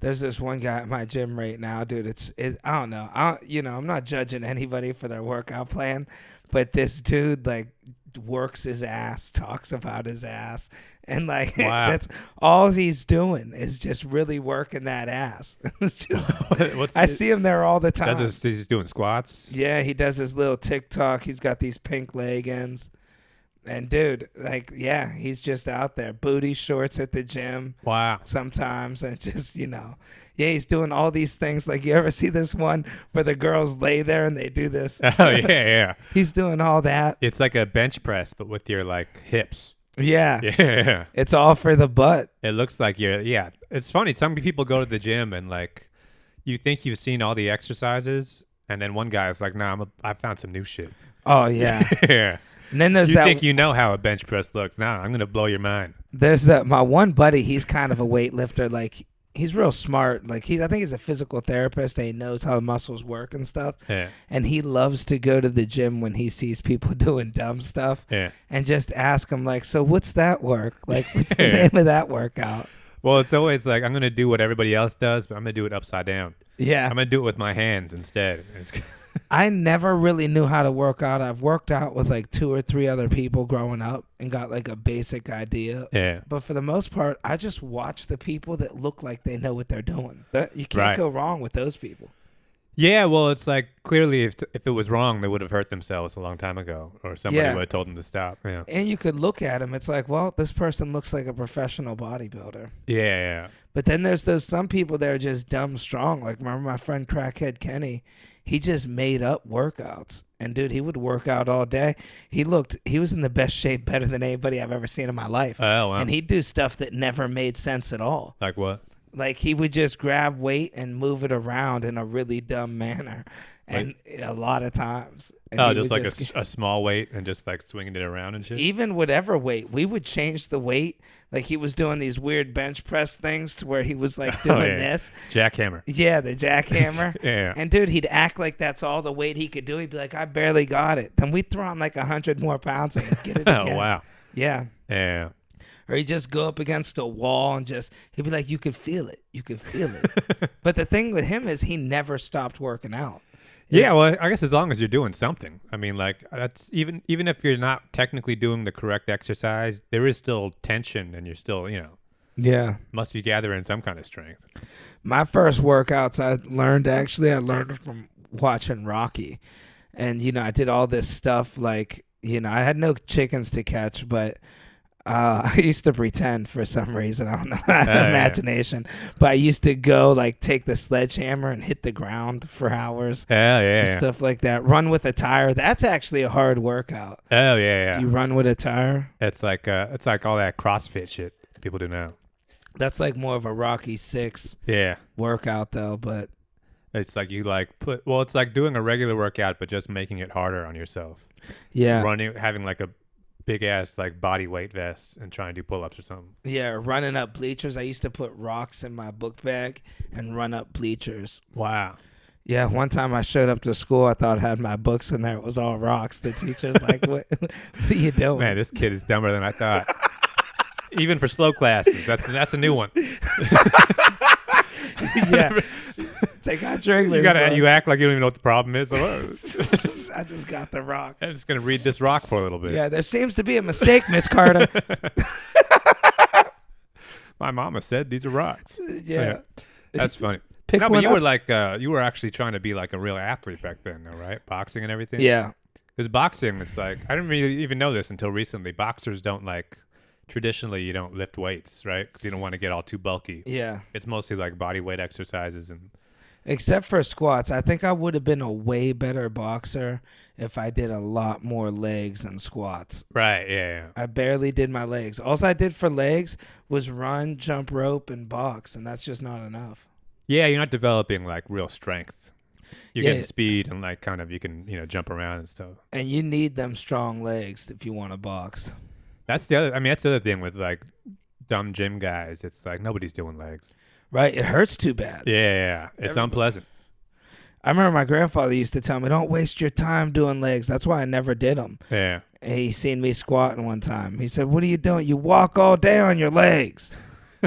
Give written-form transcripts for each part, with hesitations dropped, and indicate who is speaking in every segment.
Speaker 1: There's this one guy at my gym right now, dude. I don't know. I'm not judging anybody for their workout plan, but this dude like works his ass, talks about his ass, and like
Speaker 2: Wow.
Speaker 1: that's all he's doing is just really working that ass. It's just I see him there all the time.
Speaker 2: He's doing squats.
Speaker 1: Yeah, he does his little TikTok. He's got these pink leggings. And dude, like, yeah, he's just out there, booty shorts at the gym.
Speaker 2: Wow.
Speaker 1: Sometimes, and just, yeah, he's doing all these things. Like, you ever see this one where the girls lay there and they do this?
Speaker 2: Oh yeah.
Speaker 1: He's doing all that.
Speaker 2: It's like a bench press, but with your like hips.
Speaker 1: Yeah.
Speaker 2: Yeah.
Speaker 1: It's all for the butt.
Speaker 2: It looks like yeah. It's funny. Some people go to the gym and like, you think you've seen all the exercises, and then one guy is like, "Nah, I found some new shit."
Speaker 1: Oh yeah.
Speaker 2: Yeah.
Speaker 1: And then there's
Speaker 2: you
Speaker 1: that.
Speaker 2: think you know how a bench press looks. Nah, I'm gonna blow your mind.
Speaker 1: There's my one buddy. He's kind of a weightlifter. Like, he's real smart. Like, I think he's a physical therapist. And he knows how the muscles work and stuff.
Speaker 2: Yeah.
Speaker 1: And he loves to go to the gym when he sees people doing dumb stuff.
Speaker 2: Yeah.
Speaker 1: And just ask him, like, so what's that work? Like, what's the name of that workout?
Speaker 2: Well, it's always like, I'm gonna do what everybody else does, but I'm gonna do it upside down.
Speaker 1: Yeah.
Speaker 2: I'm gonna do it with my hands instead.
Speaker 1: I never really knew how to work out. I've worked out with like 2 or 3 other people growing up and got like a basic idea.
Speaker 2: Yeah.
Speaker 1: But for the most part, I just watch the people that look like they know what they're doing. You can't go wrong with those people.
Speaker 2: Yeah, well, it's like clearly if it was wrong, they would have hurt themselves a long time ago, or somebody would have told them to stop. Yeah.
Speaker 1: And you could look at them. It's like, well, this person looks like a professional bodybuilder.
Speaker 2: Yeah.
Speaker 1: But then there's some people that are just dumb strong. Like, remember my friend Crackhead Kenny? He just made up workouts. And, dude, he would work out all day. He was in the best shape, better than anybody I've ever seen in my life.
Speaker 2: Oh, wow.
Speaker 1: And he'd do stuff that never made sense at all.
Speaker 2: Like what?
Speaker 1: Like, he would just grab weight and move it around in a really dumb manner. And a lot of times. And
Speaker 2: just like a small weight and just like swinging it around and shit?
Speaker 1: Even whatever weight. We would change the weight. Like, he was doing these weird bench press things to where he was like doing this.
Speaker 2: Jackhammer.
Speaker 1: Yeah, the jackhammer.
Speaker 2: Yeah.
Speaker 1: And, dude, he'd act like that's all the weight he could do. He'd be like, I barely got it. Then we'd throw on like 100 more pounds and he'd get it again.
Speaker 2: Oh, wow.
Speaker 1: Yeah.
Speaker 2: Yeah.
Speaker 1: Or he'd just go up against a wall and he'd be like, you could feel it. You could feel it. But the thing with him is he never stopped working out.
Speaker 2: Yeah, well, I guess as long as you're doing something. I mean, like, that's even if you're not technically doing the correct exercise, there is still tension and you're still,
Speaker 1: Yeah.
Speaker 2: must be gathering some kind of strength.
Speaker 1: My first workouts I learned from watching Rocky. And, I did all this stuff like, I had no chickens to catch, but I used to pretend for some reason. I don't know. I had an imagination. But I used to go, like, take the sledgehammer and hit the ground for hours.
Speaker 2: Yeah.
Speaker 1: Stuff like that. Run with a tire. That's actually a hard workout.
Speaker 2: Oh, yeah.
Speaker 1: If you run with a tire.
Speaker 2: It's like all that CrossFit shit people do now.
Speaker 1: That's like more of a Rocky 6 workout, though. But
Speaker 2: it's like you it's like doing a regular workout, but just making it harder on yourself.
Speaker 1: Yeah.
Speaker 2: Having like a big ass like body weight vest and trying to do pull-ups or something.
Speaker 1: Yeah, running up bleachers. I used to put rocks in my book bag and run up bleachers.
Speaker 2: Wow.
Speaker 1: Yeah, one time I showed up to school, I thought I had my books in there. It was all rocks. The teacher's like, what are you doing?
Speaker 2: Man, this kid is dumber than I thought. Even for slow classes. That's a new one.
Speaker 1: Yeah. Take out your English.
Speaker 2: You act like you don't even know what the problem is.
Speaker 1: I just got the rock.
Speaker 2: I'm just going to read this rock for a little bit.
Speaker 1: Yeah, there seems to be a mistake, Miss Carter.
Speaker 2: My mama said these are rocks.
Speaker 1: Yeah.
Speaker 2: That's funny.
Speaker 1: Pick
Speaker 2: no,
Speaker 1: one
Speaker 2: but
Speaker 1: up.
Speaker 2: you were actually trying to be like a real athlete back then, though, right? Boxing and everything?
Speaker 1: Yeah.
Speaker 2: Because boxing, it's like, I didn't really even know this until recently. Boxers don't traditionally you don't lift weights, right? Because you don't want to get all too bulky.
Speaker 1: Yeah.
Speaker 2: It's mostly like body weight exercises and...
Speaker 1: Except for squats. I think I would have been a way better boxer if I did a lot more legs and squats.
Speaker 2: Right, yeah.
Speaker 1: I barely did my legs. All I did for legs was run, jump rope, and box, and that's just not enough.
Speaker 2: Yeah, you're not developing like real strength. You're getting speed and like kind of you can, jump around and stuff.
Speaker 1: And you need them strong legs if you want to box.
Speaker 2: That's the other thing with like dumb gym guys. It's like nobody's doing legs.
Speaker 1: Right, it hurts too bad.
Speaker 2: Yeah. It's unpleasant.
Speaker 1: I remember my grandfather used to tell me, don't waste your time doing legs. That's why I never did them.
Speaker 2: Yeah.
Speaker 1: And he seen me squatting one time. He said, what are you doing? You walk all day on your legs.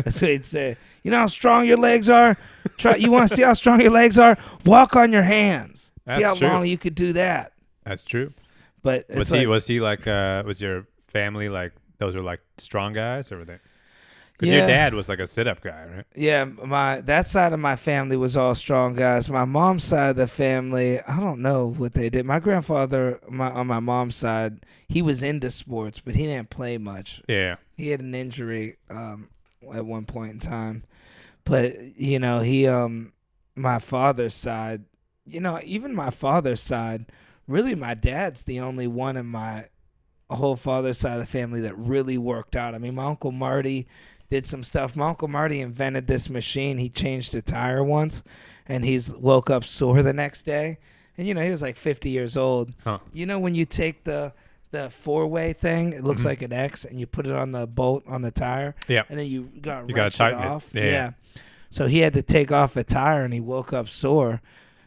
Speaker 1: So he'd say, "You know how strong your legs are? Try. You want to see how strong your legs are? Walk on your hands. See how
Speaker 2: That's true.
Speaker 1: long you could do that."
Speaker 2: That's true.
Speaker 1: But it's like,
Speaker 2: Was he like was your family like those were like strong guys or were they? Because
Speaker 1: yeah,
Speaker 2: your dad was like a sit-up guy, right?
Speaker 1: yeah. That side of my family was all strong guys. My mom's side of the family, I don't know what they did. My grandfather, on my mom's side, he was into sports, but he didn't play much.
Speaker 2: Yeah.
Speaker 1: He had an injury at one point in time. But he my father's side, even my father's side, really my dad's the only one in my whole father's side of the family that really worked out. I mean, my Uncle Marty did some stuff. My Uncle Marty invented this machine. He changed a tire once, and he's woke up sore the next day. And, he was like 50 years old.
Speaker 2: Huh.
Speaker 1: When you take the four-way thing, it looks
Speaker 2: Mhm.
Speaker 1: like an X, and you put it on the bolt on the tire.
Speaker 2: Yeah.
Speaker 1: And then you got to
Speaker 2: gotta tighten it.
Speaker 1: off.
Speaker 2: Yeah.
Speaker 1: So he had to take off a tire, and he woke up sore.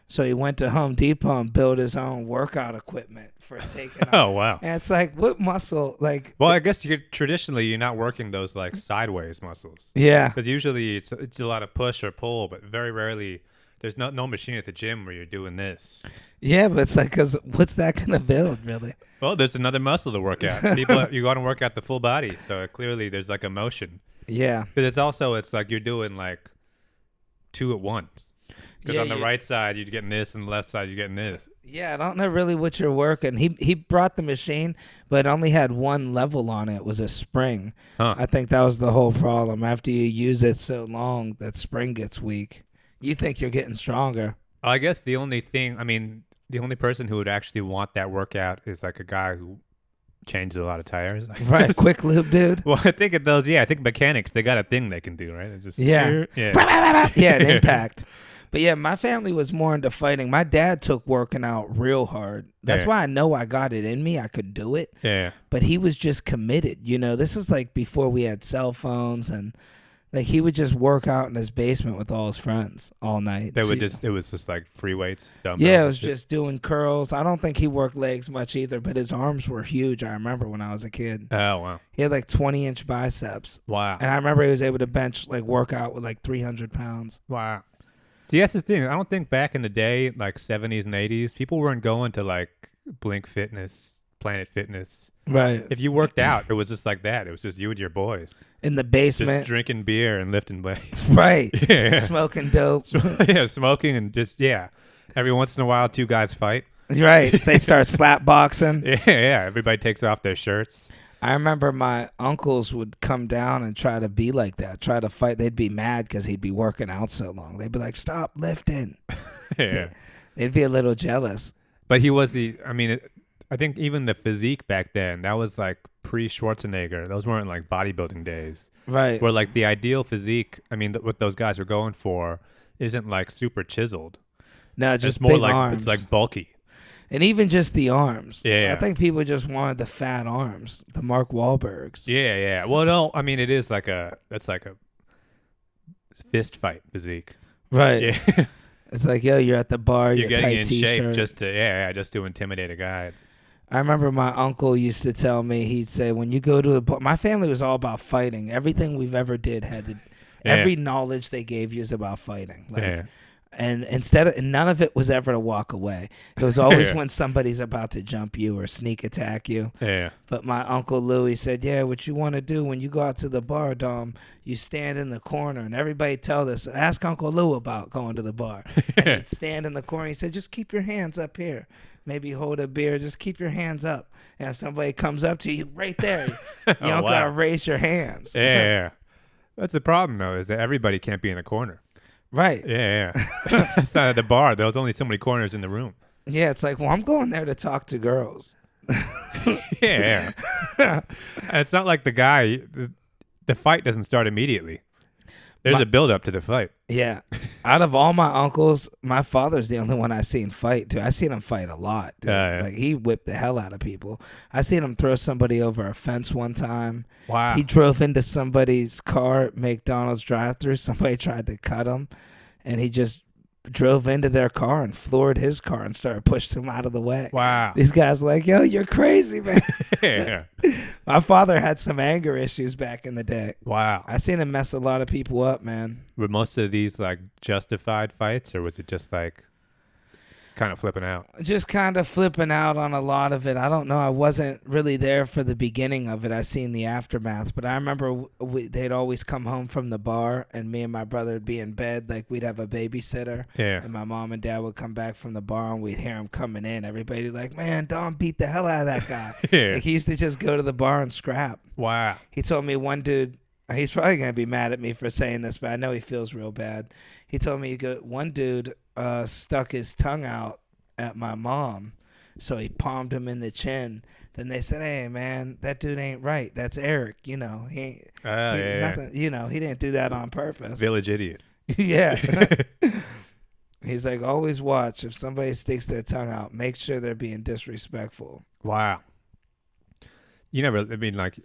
Speaker 1: So he went to Home Depot and built his own workout equipment for taking off.
Speaker 2: Oh wow.
Speaker 1: And it's like, what muscle? Like,
Speaker 2: Well, I guess traditionally you're not working those like sideways muscles
Speaker 1: yeah.
Speaker 2: because usually it's a lot of push or pull, but very rarely there's no machine at the gym where you're doing this.
Speaker 1: Yeah, but it's like, because what's that going to build, really?
Speaker 2: Well, there's another muscle to work out. People, you got to work out the full body, so clearly there's like a motion.
Speaker 1: Yeah.
Speaker 2: Because it's like you're doing like two at once. Because on the right side you're getting this, and the left side you're getting this.
Speaker 1: Yeah, I don't know really what you're working. He brought the machine, but it only had one level on it. It was a spring.
Speaker 2: Huh.
Speaker 1: I think that was the whole problem. After you use it so long, that spring gets weak. You think you're getting stronger.
Speaker 2: I guess the only person who would actually want that workout is like a guy who changes a lot of tires. I
Speaker 1: Right,
Speaker 2: guess.
Speaker 1: quick lube dude.
Speaker 2: Well, I think at those, I think mechanics, they got a thing they can do, right? They just
Speaker 1: Yeah.
Speaker 2: yeah.
Speaker 1: Yeah, an impact. But yeah, my family was more into fighting. My dad took working out real hard. That's why I know I got it in me. I could do it.
Speaker 2: Yeah.
Speaker 1: But he was just committed. This is like before we had cell phones, and like he would just work out in his basement with all his friends all night.
Speaker 2: It was just like free weights, dumbbells.
Speaker 1: Yeah, it
Speaker 2: and
Speaker 1: was
Speaker 2: shit.
Speaker 1: just doing curls. I don't think he worked legs much either, but his arms were huge. I remember when I was a kid.
Speaker 2: Oh wow.
Speaker 1: He had like 20-inch biceps.
Speaker 2: Wow.
Speaker 1: And I remember he was able to bench, like work out with like 300 pounds.
Speaker 2: Wow. See, that's the thing. I don't think back in the day, like 70s and 80s, people weren't going to like Blink Fitness, Planet Fitness.
Speaker 1: Right.
Speaker 2: If you worked out, it was just like that. It was just you and your boys.
Speaker 1: In the basement.
Speaker 2: Just drinking beer and lifting weights.
Speaker 1: Right.
Speaker 2: Yeah.
Speaker 1: Smoking dope.
Speaker 2: Yeah, smoking and just, every once in a while, two guys fight.
Speaker 1: Right. They start slap boxing.
Speaker 2: Yeah. Everybody takes off their shirts.
Speaker 1: I remember my uncles would come down and try to be like that, try to fight. They'd be mad because he'd be working out so long. They'd be like, "Stop lifting."
Speaker 2: Yeah.
Speaker 1: They'd be a little jealous.
Speaker 2: But he was I think even the physique back then, that was like pre-Schwarzenegger. Those weren't like bodybuilding days.
Speaker 1: Right.
Speaker 2: Where like the ideal physique, what those guys are going for isn't like super chiseled.
Speaker 1: No, just
Speaker 2: it's more
Speaker 1: big
Speaker 2: like
Speaker 1: arms.
Speaker 2: it's like bulky.
Speaker 1: And even just the arms.
Speaker 2: Yeah.
Speaker 1: I think people just wanted the fat arms, the Mark Wahlbergs.
Speaker 2: Yeah. Well, no, it is that's like a fist fight physique.
Speaker 1: Right.
Speaker 2: Yeah.
Speaker 1: It's like, yo, you're at the bar,
Speaker 2: You're
Speaker 1: your
Speaker 2: getting
Speaker 1: tight
Speaker 2: in
Speaker 1: t-shirt.
Speaker 2: shape just to intimidate a guy.
Speaker 1: I remember my uncle used to tell me, he'd say, when you go to the bar, my family was all about fighting. Everything we've ever did had to, every knowledge they gave you is about fighting. Like, and none of it was ever to walk away. It was always when somebody's about to jump you or sneak attack you.
Speaker 2: Yeah.
Speaker 1: But my Uncle Louis said, yeah, what you want to do when you go out to the bar, Dom, you stand in the corner. And everybody tell this, ask Uncle Lou about going to the bar. And he'd stand in the corner. He said, just keep your hands up here. Maybe hold a beer. Just keep your hands up. And if somebody comes up to you right there, you don't got to raise your hands.
Speaker 2: Yeah. That's the problem, though, is that everybody can't be in a corner.
Speaker 1: Right.
Speaker 2: Yeah. It's not at the bar. There's only so many corners in the room.
Speaker 1: Yeah, it's like, well, I'm going there to talk to girls.
Speaker 2: Yeah. And it's not like the fight doesn't start immediately. There's a build up to the fight.
Speaker 1: Yeah. Out of all my uncles, my father's the only one I seen fight, dude. I seen him fight a lot, dude. Like, he whipped the hell out of people. I seen him throw somebody over a fence one time.
Speaker 2: Wow.
Speaker 1: He drove into somebody's car at McDonald's drive-thru. Somebody tried to cut him, and he just drove into their car and floored his car and started pushing him out of the way.
Speaker 2: Wow.
Speaker 1: These guys like, yo, you're crazy, man.
Speaker 2: Yeah.
Speaker 1: My father had some anger issues back in the day.
Speaker 2: Wow.
Speaker 1: I seen him mess a lot of people up, man.
Speaker 2: Were most of these like justified fights, or was it just like kind of flipping out?
Speaker 1: Just kind of flipping out on a lot of it. I don't know. I wasn't really there for the beginning of it. I seen the aftermath, but I remember they'd always come home from the bar, and me and my brother would be in bed. Like, we'd have a babysitter,
Speaker 2: Yeah.
Speaker 1: and my mom and dad would come back from the bar, and we'd hear him coming in. Everybody like, man, Don beat the hell out of that guy.
Speaker 2: Yeah.
Speaker 1: Like, he used to just go to the bar and scrap.
Speaker 2: Wow.
Speaker 1: He told me one dude, he's probably going to be mad at me for saying this, but I know he feels real bad. He told me one dude stuck his tongue out at my mom, so he palmed him in the chin. Then they said, hey, man, that dude ain't right. That's Eric. You know, he ain't, nothing, you know, he didn't do that on purpose.
Speaker 2: Village idiot.
Speaker 1: Yeah. He's like, always watch. If somebody sticks their tongue out, make sure they're being disrespectful.
Speaker 2: Wow. You never, I mean, like,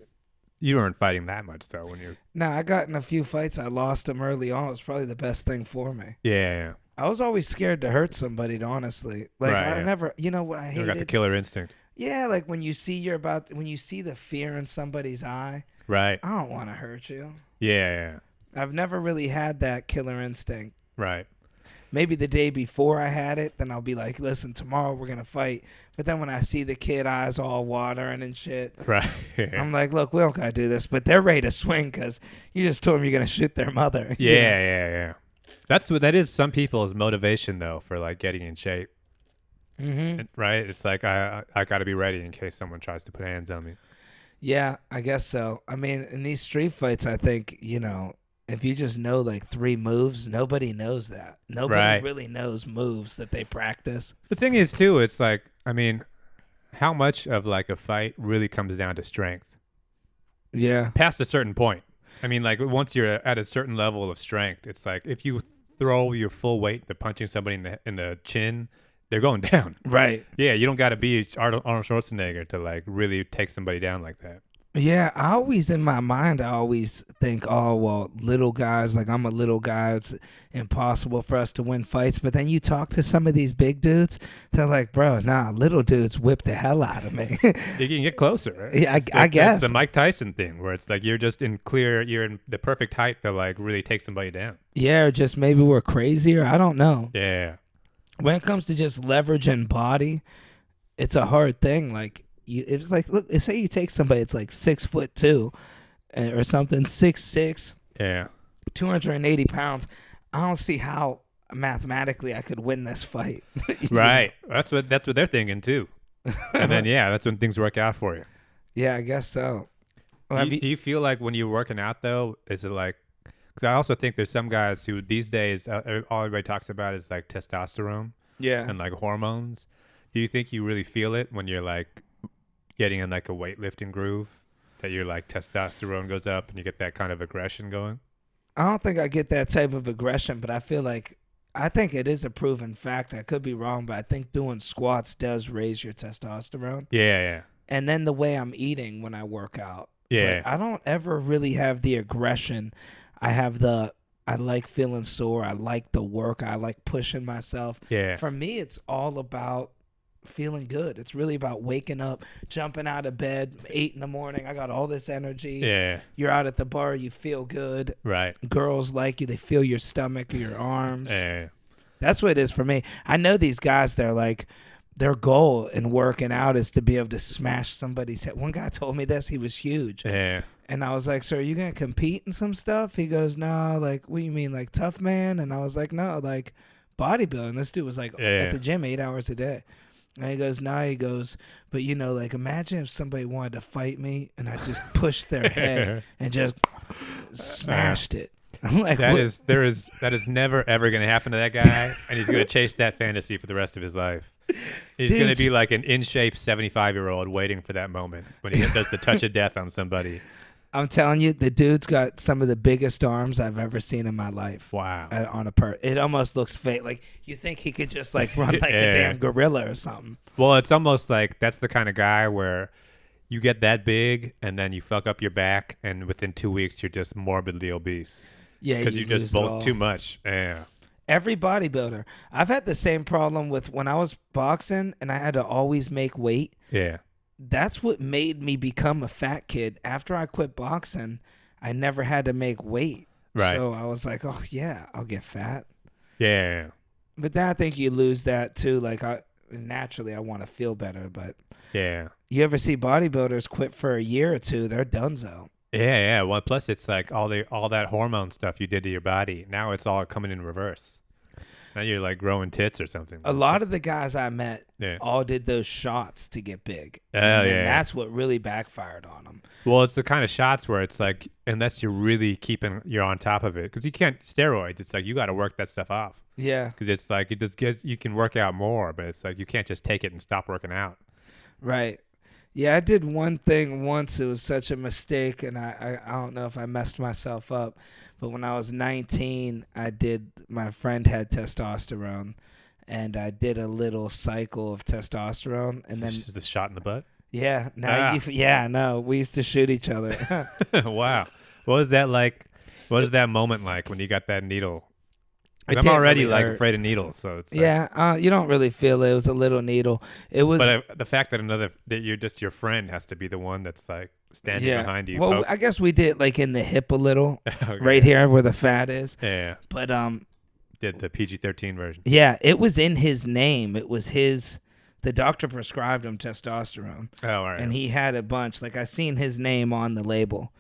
Speaker 2: you weren't fighting that much, though, when you're...
Speaker 1: No, I got in a few fights. I lost them early on. It was probably the best thing for me.
Speaker 2: Yeah.
Speaker 1: I was always scared to hurt somebody, honestly. Like,
Speaker 2: Right,
Speaker 1: I
Speaker 2: yeah.
Speaker 1: never, you know what I
Speaker 2: You
Speaker 1: hated?
Speaker 2: got the killer instinct.
Speaker 1: Yeah, like when you see the fear in somebody's eye,
Speaker 2: Right.
Speaker 1: I don't want to hurt you.
Speaker 2: Yeah.
Speaker 1: I've never really had that killer instinct.
Speaker 2: Right.
Speaker 1: Maybe the day before I had it, then I'll be like, listen, tomorrow we're going to fight. But then when I see the kid eyes all watering and shit,
Speaker 2: Right.
Speaker 1: I'm like, look, we don't got to do this. But they're ready to swing because you just told them you're going to shoot their mother. You know?
Speaker 2: Yeah. That is some people's motivation, though, for like getting in shape.
Speaker 1: Mm-hmm.
Speaker 2: Right? It's like, I got to be ready in case someone tries to put hands on me.
Speaker 1: Yeah, I guess so. I mean, in these street fights, I think, you know, if you just know like 3 moves, nobody knows that. Nobody
Speaker 2: Right.
Speaker 1: really knows moves that they practice.
Speaker 2: The thing is, too, it's like, I mean, how much of like a fight really comes down to strength?
Speaker 1: Yeah.
Speaker 2: Past a certain point. I mean, like once you're at a certain level of strength, it's like if you throw your full weight to punching somebody in the chin, they're going down.
Speaker 1: Right.
Speaker 2: Yeah, you don't got to be Arnold Schwarzenegger to like really take somebody down like that.
Speaker 1: Yeah, I always, in my mind, I always think, oh, well, little guys, like I'm a little guy, it's impossible for us to win fights. But then you talk to some of these big dudes, they're like, bro, nah, little dudes whip the hell out of me.
Speaker 2: You can get closer, right?
Speaker 1: Yeah, I guess.
Speaker 2: It's the Mike Tyson thing where it's like you're in the perfect height to like really take somebody down.
Speaker 1: Yeah, or just maybe we're crazier. I don't know.
Speaker 2: Yeah.
Speaker 1: When it comes to just leverage and body, it's a hard thing. Like, it's like, look, say you take somebody that's like 6'2" or something, 6'6",
Speaker 2: Yeah.
Speaker 1: 280 pounds. I don't see how mathematically I could win this fight.
Speaker 2: Right. That's what they're thinking too. And then that's when things work out for you.
Speaker 1: Yeah, I guess so. Well,
Speaker 2: Do you feel like when you're working out though, is it like? Because I also think there's some guys who these days all everybody talks about is like testosterone
Speaker 1: yeah.
Speaker 2: and like hormones. Do you think you really feel it when you're like getting in like a weightlifting groove, that your like testosterone goes up and you get that kind of aggression going?
Speaker 1: I don't think I get that type of aggression, but I think it is a proven fact. I could be wrong, but I think doing squats does raise your testosterone.
Speaker 2: Yeah.
Speaker 1: And then the way I'm eating when I work out.
Speaker 2: Yeah.
Speaker 1: But I don't ever really have the aggression. I like feeling sore. I like the work. I like pushing myself.
Speaker 2: Yeah.
Speaker 1: For me, it's all about feeling good. It's really about waking up, jumping out of bed, 8 in the morning. I got all this energy.
Speaker 2: Yeah.
Speaker 1: You're out at the bar. You feel good.
Speaker 2: Right.
Speaker 1: Girls like you. They feel your stomach or your arms.
Speaker 2: Yeah.
Speaker 1: That's what it is for me. I know these guys, they're like, their goal in working out is to be able to smash somebody's head. One guy told me this. He was huge.
Speaker 2: Yeah.
Speaker 1: And I was like, so are you going to compete in some stuff? He goes, no, like, what do you mean, like tough man? And I was like, no, like bodybuilding. This dude was like at the gym 8 hours a day. And he goes, nah, he goes, but you know, like imagine if somebody wanted to fight me and I just pushed their head and just smashed it. I'm like,
Speaker 2: that is never ever going to happen to that guy, and he's going to chase that fantasy for the rest of his life. He's going to be like an in shape 75-year-old waiting for that moment when he does the touch of death on somebody.
Speaker 1: I'm telling you, the dude's got some of the biggest arms I've ever seen in my life.
Speaker 2: Wow.
Speaker 1: It almost looks fake. Like you think he could just like run like a damn gorilla or something.
Speaker 2: Well, it's almost like that's the kind of guy where you get that big and then you fuck up your back, and within 2 weeks you're just morbidly obese.
Speaker 1: Yeah,
Speaker 2: because you just bulk too much. Yeah.
Speaker 1: Every bodybuilder. I've had the same problem with when I was boxing and I had to always make weight.
Speaker 2: Yeah.
Speaker 1: That's what made me become a fat kid. After I quit boxing, I never had to make weight.
Speaker 2: Right.
Speaker 1: So I was like, oh, yeah, I'll get fat.
Speaker 2: Yeah.
Speaker 1: But then I think you lose that too. Like, naturally, I want to feel better. But
Speaker 2: Yeah.
Speaker 1: you ever see bodybuilders quit for a year or two? They're donezo.
Speaker 2: Yeah. Well, plus it's like all that hormone stuff you did to your body. Now it's all coming in reverse. Now you're like growing tits or something.
Speaker 1: A lot of the guys I met
Speaker 2: Yeah.
Speaker 1: all did those shots to get big.
Speaker 2: Oh,
Speaker 1: And then
Speaker 2: yeah.
Speaker 1: that's what really backfired on them.
Speaker 2: Well, it's the kind of shots where it's like, unless you're really you're on top of it, because you can't steroids. It's like you got to work that stuff off.
Speaker 1: Yeah.
Speaker 2: Because it's like it just gets, you can work out more, but it's like you can't just take it and stop working out.
Speaker 1: Right. Yeah, I did one thing once. It was such a mistake, and I don't know if I messed myself up. But when I was 19, my friend had testosterone, and I did a little cycle of testosterone. And then,
Speaker 2: just a shot in the butt.
Speaker 1: Yeah, no, we used to shoot each other.
Speaker 2: Wow. What was that like? What was that moment like when you got that needle?
Speaker 1: It
Speaker 2: I'm
Speaker 1: didn't
Speaker 2: already
Speaker 1: really
Speaker 2: like
Speaker 1: hurt.
Speaker 2: afraid of needles, so it's like,
Speaker 1: Yeah, you don't really feel it. It was a little needle. It was.
Speaker 2: But the fact that you're just your friend has to be the one that's like standing behind you.
Speaker 1: Well, I guess we did like in the hip a little,
Speaker 2: Okay.
Speaker 1: right here where the fat is.
Speaker 2: Yeah.
Speaker 1: But
Speaker 2: Did the PG-13 version.
Speaker 1: yeah, it was in his name. It was his. The doctor prescribed him testosterone,
Speaker 2: Oh, all right.
Speaker 1: and he had a bunch. Like I seen his name on the label,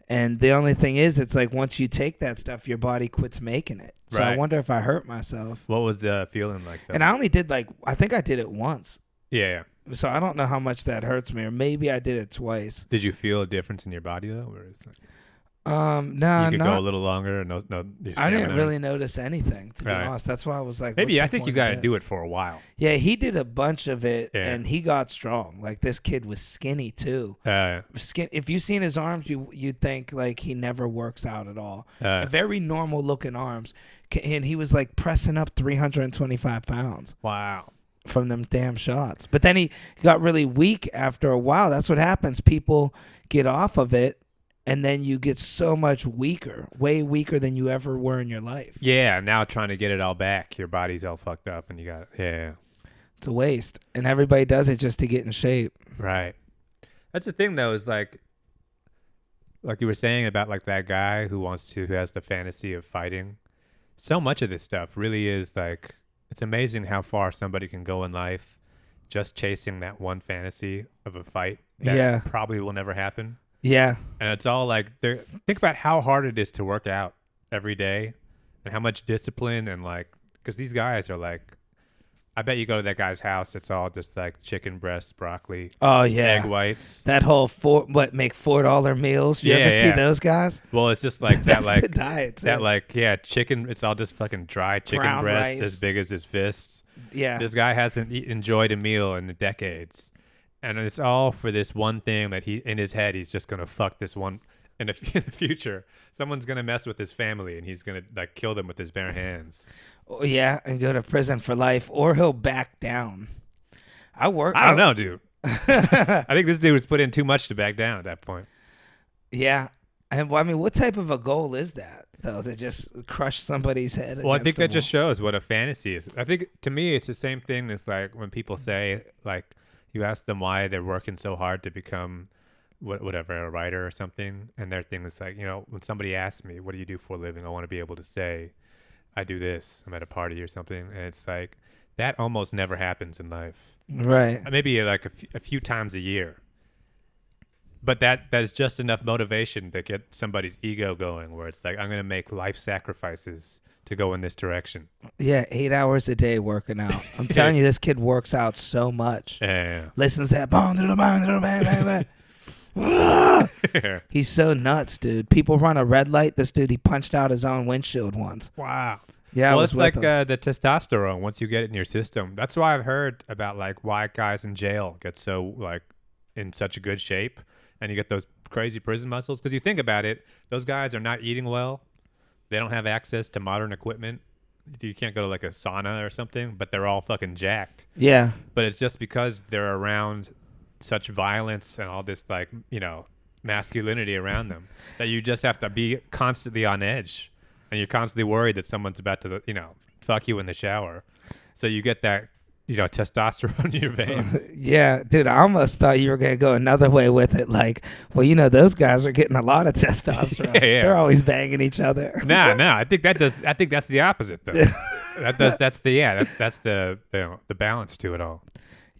Speaker 1: and the only thing is, it's like once you take that stuff, your body quits making it. So I
Speaker 2: Right.
Speaker 1: wonder if I hurt myself.
Speaker 2: What was the feeling like? Though?
Speaker 1: And I only did I think I did it once.
Speaker 2: Yeah.
Speaker 1: So I don't know how much that hurts me, or maybe I did it twice.
Speaker 2: Did you feel a difference in your body though, or it's like
Speaker 1: No,
Speaker 2: you could go a
Speaker 1: not.
Speaker 2: little longer? No.
Speaker 1: I didn't really notice anything, to be
Speaker 2: Right.
Speaker 1: honest. That's why I was like,
Speaker 2: Maybe
Speaker 1: what's
Speaker 2: I
Speaker 1: the
Speaker 2: think you
Speaker 1: point
Speaker 2: got
Speaker 1: of
Speaker 2: to do
Speaker 1: this?
Speaker 2: it for a while.
Speaker 1: Yeah, he did a bunch of it,
Speaker 2: Yeah.
Speaker 1: and he got strong. Like this kid was skinny too. If you seen his arms, you'd think like he never works out at all. Very normal looking arms, and he was like pressing up 325 pounds
Speaker 2: Wow.
Speaker 1: from them damn shots. But then he got really weak after a while. That's what happens. People get off of it, and then you get so much weaker, way weaker than you ever were in your life.
Speaker 2: Yeah. Now trying to get it all back, your body's all fucked up, and you got
Speaker 1: It's a waste, and everybody does it just to get in shape.
Speaker 2: Right. That's the thing though, is like you were saying about like that guy who has the fantasy of fighting. So much of this stuff really is like, it's amazing how far somebody can go in life just chasing that one fantasy of a fight that probably will never happen.
Speaker 1: Yeah.
Speaker 2: And it's all like, think about how hard it is to work out every day and how much discipline and like, because these guys are like, I bet you go to that guy's house, it's all just like chicken breasts, broccoli,
Speaker 1: Oh yeah.
Speaker 2: egg whites.
Speaker 1: That whole make $4 meals. You ever see those guys?
Speaker 2: Well, it's just like that,
Speaker 1: That's
Speaker 2: like
Speaker 1: the diet. Too.
Speaker 2: that, like chicken. It's all just fucking dry chicken
Speaker 1: Brown
Speaker 2: breasts
Speaker 1: rice.
Speaker 2: as big as his fists.
Speaker 1: Yeah.
Speaker 2: This guy hasn't enjoyed a meal in decades, and it's all for this one thing that in his head he's just gonna fuck this one. In the future, someone's gonna mess with his family, and he's gonna like kill them with his bare hands.
Speaker 1: Oh, yeah, and go to prison for life, or he'll back down.
Speaker 2: I don't know, dude. I think this dude was put in too much to back down at that point.
Speaker 1: Yeah, and I mean, what type of a goal is that though? To just crush somebody's head?
Speaker 2: Well, I think
Speaker 1: against a
Speaker 2: that just
Speaker 1: wall?
Speaker 2: shows what a fantasy is. I think to me, it's the same thing as like when people say, like, you ask them why they're working so hard to become whatever, a writer or something, and their thing is like, when somebody asks me, what do you do for a living? I want to be able to say, I do this. I'm at a party or something, and it's like that almost never happens in life.
Speaker 1: Right.
Speaker 2: Maybe like a few times a year. But that is just enough motivation to get somebody's ego going, where it's like, I'm going to make life sacrifices to go in this direction.
Speaker 1: Yeah, 8 hours a day working out. I'm telling you, this kid works out so much.
Speaker 2: Yeah.
Speaker 1: Listens to that bang, bang, bang, bang. He's so nuts, dude. People run a red light. This dude, he punched out his own windshield once.
Speaker 2: Wow.
Speaker 1: Yeah,
Speaker 2: well,
Speaker 1: I was
Speaker 2: it's
Speaker 1: with
Speaker 2: like
Speaker 1: him.
Speaker 2: the testosterone. Once you get it in your system, that's why I've heard about like why guys in jail get so like in such a good shape, and you get those crazy prison muscles. Because you think about it, those guys are not eating well. They don't have access to modern equipment. You can't go to like a sauna or something, but they're all fucking jacked.
Speaker 1: Yeah.
Speaker 2: But it's just because they're around such violence and all this masculinity around them that you just have to be constantly on edge. and you're constantly worried that someone's about to, fuck you in the shower. So you get that, testosterone in your veins.
Speaker 1: Yeah, dude, I almost thought you were going to go another way with it. Like, well, those guys are getting a lot of testosterone.
Speaker 2: Yeah.
Speaker 1: They're always banging each other.
Speaker 2: No, I think that's the opposite though. That's the balance to it all.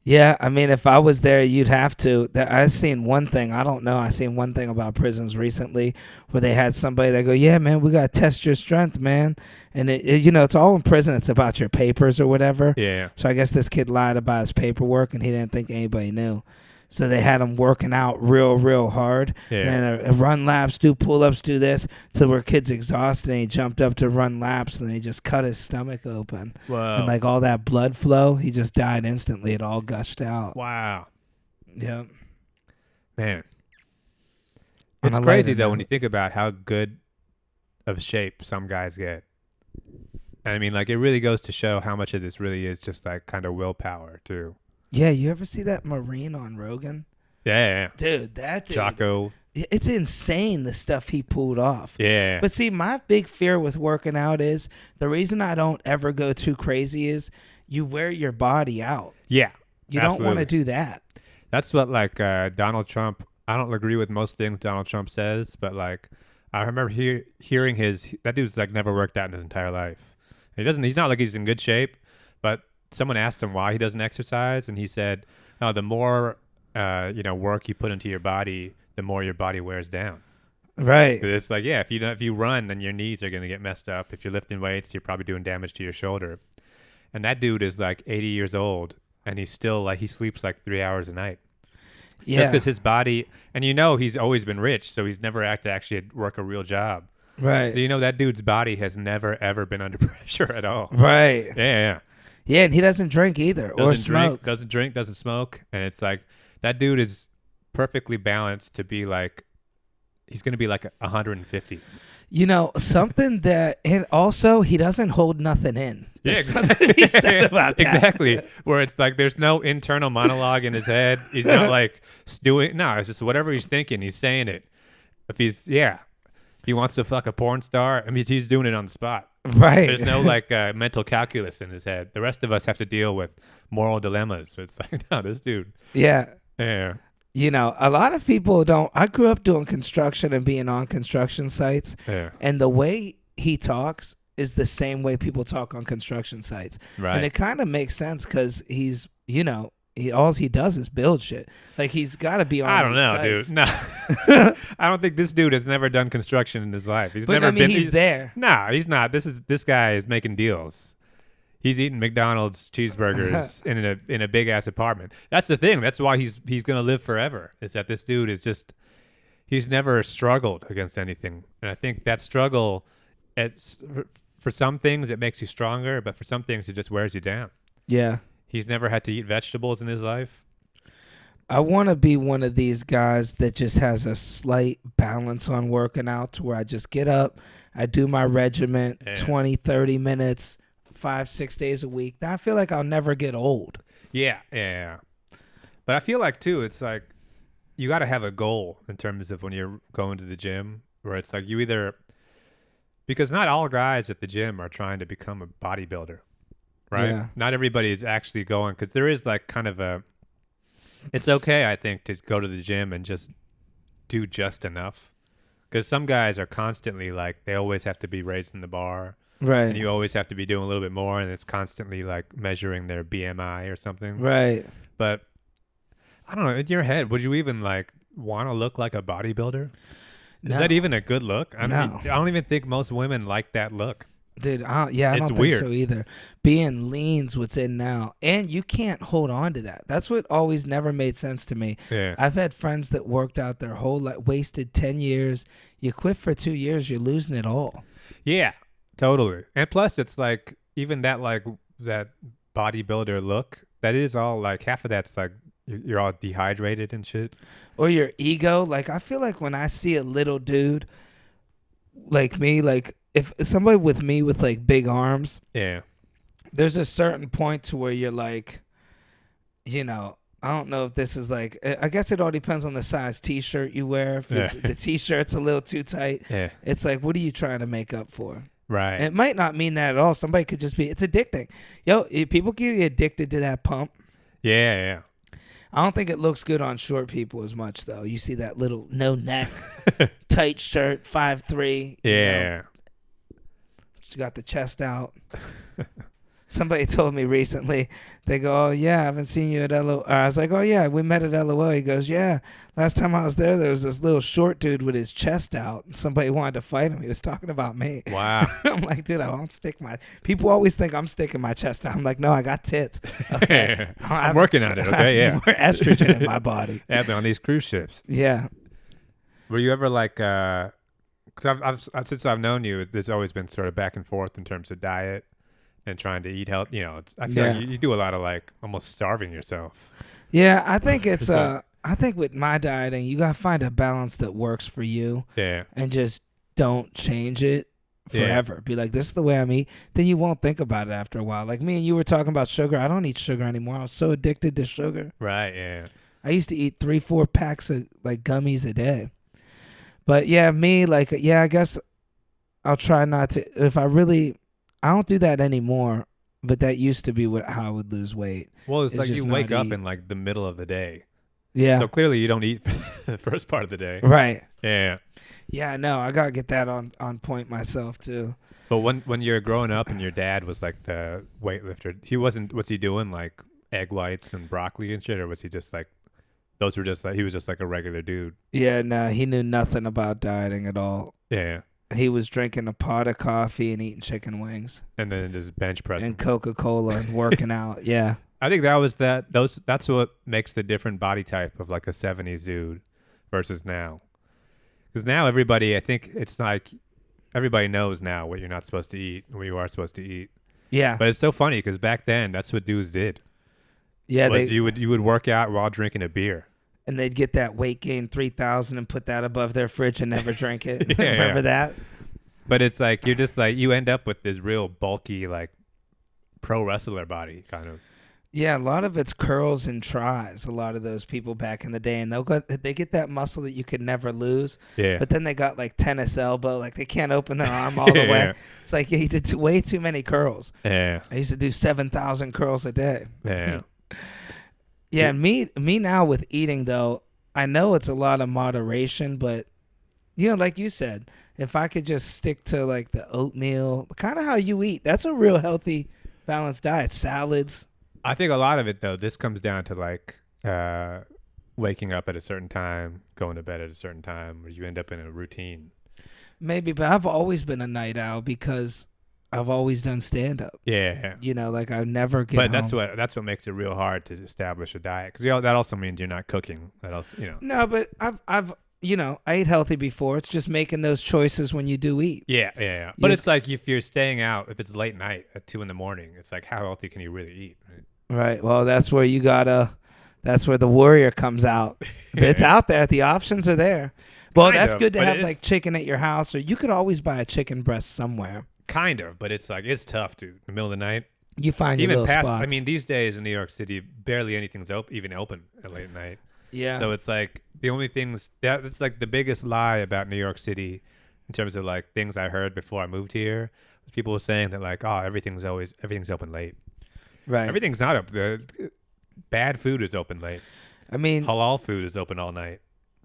Speaker 1: Yeah, I mean, if I was there, you'd have to. I seen one thing. I don't know. I seen one thing about prisons recently where they had somebody that go, "Yeah, man, we gotta test your strength, man." And it's all in prison. It's about your papers or whatever.
Speaker 2: Yeah.
Speaker 1: So I guess this kid lied about his paperwork, and he didn't think anybody knew. So they had him working out real hard.
Speaker 2: Yeah.
Speaker 1: And run laps, do pull-ups, do this. So where kid's exhausted, and he jumped up to run laps, and he just cut his stomach open.
Speaker 2: Wow.
Speaker 1: And like all that blood flow, he just died instantly. It all gushed out.
Speaker 2: Wow.
Speaker 1: Yep.
Speaker 2: Man.
Speaker 1: On
Speaker 2: It's
Speaker 1: a
Speaker 2: crazy
Speaker 1: lighter
Speaker 2: though
Speaker 1: note.
Speaker 2: when you think about how good of shape some guys get. And I mean, like, it really goes to show how much of this really is just like kind of willpower too.
Speaker 1: Yeah, you ever see that Marine on Rogan?
Speaker 2: Yeah.
Speaker 1: Dude, that dude.
Speaker 2: Chaco.
Speaker 1: It's insane the stuff he pulled off.
Speaker 2: Yeah.
Speaker 1: But see, my big fear with working out is the reason I don't ever go too crazy is you wear your body out.
Speaker 2: Yeah.
Speaker 1: You don't want to do that.
Speaker 2: That's what Donald Trump. I don't agree with most things Donald Trump says, but like I remember hearing that dude's like never worked out in his entire life. He's not like he's in good shape, but someone asked him why he doesn't exercise, and he said, "Oh, the more work you put into your body, the more your body wears down."
Speaker 1: Right.
Speaker 2: It's like, yeah, if you run, then your knees are going to get messed up. If you're lifting weights, you're probably doing damage to your shoulder. And that dude is like 80 years old, and he's still like he sleeps like 3 hours a night.
Speaker 1: Yeah.
Speaker 2: Just because his body, and he's always been rich, so he's never had to actually work a real job.
Speaker 1: Right.
Speaker 2: So that dude's body has never ever been under pressure at all.
Speaker 1: Right.
Speaker 2: Yeah.
Speaker 1: Yeah, and he doesn't drink either or smoke.
Speaker 2: Doesn't drink, doesn't smoke, and it's like that dude is perfectly balanced to be like he's going to be like 150.
Speaker 1: Something that, and also he doesn't hold nothing in. There's something he said about that.
Speaker 2: Exactly. Where it's like there's no internal monologue in his head. He's not like it's just whatever he's thinking, he's saying it. If he wants to fuck a porn star, I mean, he's doing it on the spot.
Speaker 1: Right.
Speaker 2: There's no mental calculus in his head. The rest of us have to deal with moral dilemmas. It's like, no, this dude.
Speaker 1: Yeah.
Speaker 2: Yeah.
Speaker 1: A lot of people don't. I grew up doing construction and being on construction sites.
Speaker 2: Yeah.
Speaker 1: And the way he talks is the same way people talk on construction sites.
Speaker 2: Right.
Speaker 1: And it kind of makes sense because he's, all he does is build shit. Like he's got to be on.
Speaker 2: I don't know,
Speaker 1: sites.
Speaker 2: dude. No, I don't think this dude has never done construction in his life. He's never been.
Speaker 1: He's there.
Speaker 2: No, he's not. This guy is making deals. He's eating McDonald's cheeseburgers in a big ass apartment. That's the thing. That's why he's gonna live forever. Is that this dude is just he's never struggled against anything, and I think that struggle, for some things it makes you stronger, but for some things it just wears you down.
Speaker 1: Yeah.
Speaker 2: He's never had to eat vegetables in his life.
Speaker 1: I want to be one of these guys that just has a slight balance on working out to where I just get up, I do my regiment, 20, 30 minutes, 5-6 days a week. I feel like I'll never get old.
Speaker 2: Yeah. But I feel like, too, it's like you got to have a goal in terms of when you're going to the gym, where it's like because not all guys at the gym are trying to become a bodybuilder. Right?
Speaker 1: Yeah.
Speaker 2: Not everybody is actually going, because there is like kind of it's okay, I think, to go to the gym and just do just enough. Because some guys are constantly like, they always have to be raising the bar.
Speaker 1: Right.
Speaker 2: And you always have to be doing a little bit more, and it's constantly like measuring their BMI or something.
Speaker 1: Right.
Speaker 2: But I don't know, in your head, would you even like want to look like a bodybuilder? Is that even a good look? I mean, I don't even think most women like that look.
Speaker 1: Dude, I don't think so either. Being lean's what's in now, and you can't hold on to that. That's what always never made sense to me.
Speaker 2: Yeah.
Speaker 1: I've had friends that worked out their whole life, wasted 10 years. You quit for 2 years, you're losing it all.
Speaker 2: Yeah, totally. And plus, it's like even that bodybuilder look, that is all like half of that's like you're all dehydrated and shit.
Speaker 1: Or your ego. Like I feel like when I see a little dude like me, like if somebody with me with like big arms,
Speaker 2: yeah,
Speaker 1: there's a certain point to where you're like, I don't know if this is like, I guess it all depends on the size t-shirt you wear. If the t-shirt's a little too tight,
Speaker 2: yeah,
Speaker 1: it's like, what are you trying to make up for?
Speaker 2: Right.
Speaker 1: And it might not mean that at all. Somebody could just be, it's addicting. People can get addicted to that pump.
Speaker 2: Yeah.
Speaker 1: I don't think it looks good on short people as much, though. You see that little no neck, tight shirt, 5'3".
Speaker 2: Yeah.
Speaker 1: She got the chest out. Somebody told me recently, they go, oh, yeah, I haven't seen you at LOL. I was like, oh, yeah, we met at LOL. He goes, yeah, last time I was there was this little short dude with his chest out. And somebody wanted to fight him. He was talking about me.
Speaker 2: Wow.
Speaker 1: I'm like, dude, I won't stick my... People always think I'm sticking my chest out. I'm like, no, I got tits. Okay.
Speaker 2: I'm working on it, okay? Yeah.
Speaker 1: More estrogen in my body.
Speaker 2: Yeah, on these cruise ships.
Speaker 1: Yeah.
Speaker 2: Were you ever like... Because since I've known you, there's always been sort of back and forth in terms of diet and trying to eat health. I feel like you do a lot of like almost starving yourself.
Speaker 1: Yeah, I think it's I think with my dieting, you gotta find a balance that works for you.
Speaker 2: Yeah.
Speaker 1: And just don't change it forever. Be like, this is the way I'm eating. Then you won't think about it after a while. Like me and you were talking about sugar. I don't eat sugar anymore. I was so addicted to sugar.
Speaker 2: Right. Yeah.
Speaker 1: I used to eat 3-4 packs of like gummies a day. But yeah, me like I guess I'll try not to. I don't do that anymore. But that used to be how I would lose weight.
Speaker 2: Well, it's like you wake up in like the middle of the day.
Speaker 1: Yeah.
Speaker 2: So clearly you don't eat the first part of the day.
Speaker 1: Right.
Speaker 2: Yeah.
Speaker 1: Yeah, I know. I gotta get that on point myself too.
Speaker 2: But when you're growing up and your dad was like the weightlifter, what's he doing like egg whites and broccoli and shit, or was he just like those were just like he was just like a regular dude?
Speaker 1: Yeah, no, he knew nothing about dieting at all.
Speaker 2: Yeah. He
Speaker 1: was drinking a pot of coffee and eating chicken wings.
Speaker 2: And then just bench pressing.
Speaker 1: And Coca-Cola and working out. Yeah.
Speaker 2: I think that's what makes the different body type of like a 70s dude versus now. Because now everybody, I think it's like everybody knows now what you're not supposed to eat and what you are supposed to eat.
Speaker 1: Yeah.
Speaker 2: But it's so funny because back then that's what dudes did.
Speaker 1: Yeah.
Speaker 2: You would work out while drinking a beer.
Speaker 1: And they'd get that weight gain 3,000 and put that above their fridge and never drink it. Remember that?
Speaker 2: But it's like you're just like you end up with this real bulky like pro wrestler body kind of.
Speaker 1: Yeah, a lot of it's curls and tries. A lot of those people back in the day, and they get that muscle that you could never lose.
Speaker 2: Yeah.
Speaker 1: But then they got like tennis elbow, like they can't open their arm all the way.
Speaker 2: Yeah.
Speaker 1: It's like he did way too many curls.
Speaker 2: Yeah.
Speaker 1: I used to do 7,000 curls a day.
Speaker 2: Yeah.
Speaker 1: Yeah, me now with eating though, I know it's a lot of moderation, but like you said, if I could just stick to like the oatmeal, kind of how you eat, that's a real healthy, balanced diet. Salads.
Speaker 2: I think a lot of it though, this comes down to like waking up at a certain time, going to bed at a certain time, where you end up in a routine.
Speaker 1: Maybe, but I've always been a night owl because I've always done stand up.
Speaker 2: Yeah.
Speaker 1: Like I never get
Speaker 2: But
Speaker 1: home.
Speaker 2: that's what makes it real hard to establish a diet, because that also means you're not cooking. That also,
Speaker 1: No, but I've I ate healthy before. It's just making those choices when you do eat.
Speaker 2: Yeah. But it's like if you're staying out, if it's late night at 2 a.m, it's like how healthy can you really eat?
Speaker 1: Right. Well, that's where that's where the warrior comes out. It's out there. The options are there. Well, that's good to have like chicken at your house, or you could always buy a chicken breast somewhere.
Speaker 2: Kind of, but it's like it's tough, dude. In the middle of the night,
Speaker 1: you find your little spots.
Speaker 2: I mean, these days in New York City, barely anything's even open at late night.
Speaker 1: Yeah.
Speaker 2: So it's like the only things that's like the biggest lie about New York City, in terms of like things I heard before I moved here. Was people were saying that like, oh, everything's open late. Right. Everything's not up. Bad food is open late.
Speaker 1: I mean,
Speaker 2: halal food is open all night.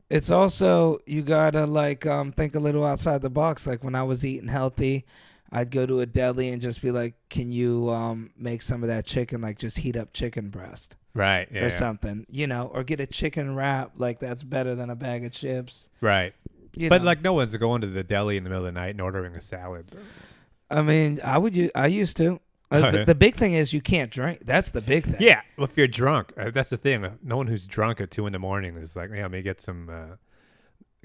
Speaker 1: It's also you gotta like think a little outside the box. Like when I was eating healthy, I'd go to a deli and just be like, can you make some of that chicken, like just heat up chicken breast.
Speaker 2: Right. Yeah,
Speaker 1: or something, or get a chicken wrap. Like that's better than a bag of chips.
Speaker 2: Right. But like no one's going to the deli in the middle of the night and ordering a salad.
Speaker 1: I mean, I used to. The big thing is you can't drink. That's the big thing.
Speaker 2: Yeah. Well, if you're drunk, that's the thing. No one who's drunk at 2 a.m. is like, yeah, let me get some